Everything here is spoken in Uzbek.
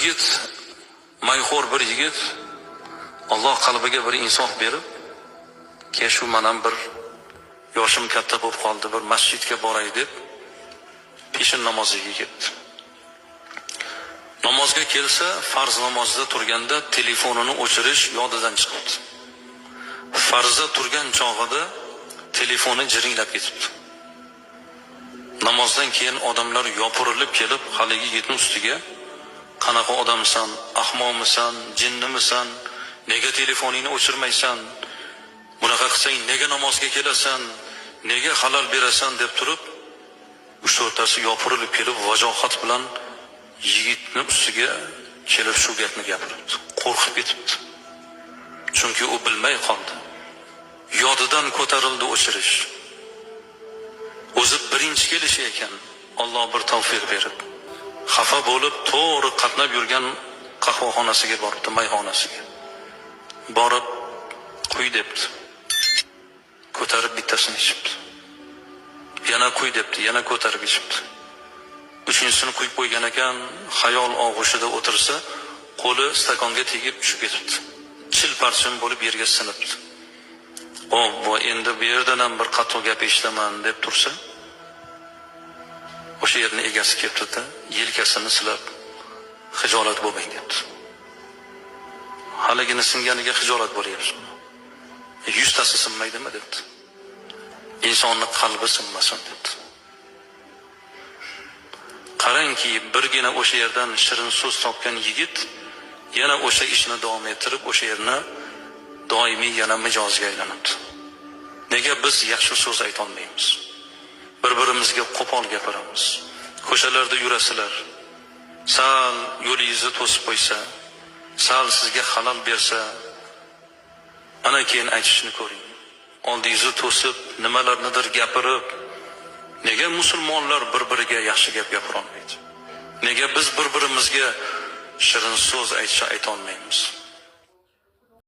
yigit, mayxo'r bir yigit Alloh qalbiga bir insof berib, "Ke shu menam bir yoshim katta bo'lib qoldi, bir masjidga boray" deb peshin namoziga ketdi. Namozga kelsa, farz namozida turganda telefonini o'chirish yodidan chiqdi. Farzda turgan chog'ida telefoni jiringlab ketibdi. Namozdan keyin odamlar yopirilib kelib, haligi yigitning ustiga "Qanaqa odamsan, ahmoqmisan, jinnimisan, nega telefoningni o'chirmaysan, bunaqa qilsang nega namozga kelasan, nega halol berasan" deb turib, 3-4tasi yopirilib kelib vajohat bilan yigitni ustiga kelib shu gapni gapiribdi. Qo'rqib ketibdi. Chunki u bilmay qoldi. Yodidan ko'tarildi o'chirish. O'zi birinchi kelishi ekan, Alloh bir tavfiq berib, xafa bo'lib to'g'ri qatnab yurgan qahvaxonasiga boribdi, mayxonasiga. Borib "Quy" debdi. Ko'tarib bittasini ichibdi. Yana "Quy" debdi, yana ko'tarib ichibdi. Uchinchisini quyib qo'ygan ekan, xayol og'ushida o'tirsa, qo'li stakonga tegib tushib ketibdi. Chil-parchin bo'lib yerga sinibdi. Bu endi bu yerdan ham bir qattiq gap eshitaman deb tursa, o'sha yerni egasi kelibdi-da, yelkasini silab, "Xijolat bo'lmang" debdi. Haligini singaniga xijolat bo'lyapsiz. 100tasi sinmaydimi debdi. Insonning qalbi sinmasin debdi. Qarangki, birgina o'sha yerdan shirin so'z topgan yigit yana o'sha ishni davom ettirib, o'sha yerni doimiy yana mijozga aylanibdi. Nega biz yaxshi so'z ayta olmaymiz? Bir-birimizga qo'pol gapiramiz. Ko'chalarda yurasizlar, sal yo'lingizni to'sib qo'ysa, sal sizga halol bersa, ana keyin aytishni ko'ring. Oldingizni to'sib, nimalarnidir gapirib, nega musulmonlar bir-biriga yaxshi gap gapira olmaydi? Nega biz bir-birimizga shirin so'z ayta olmaymiz?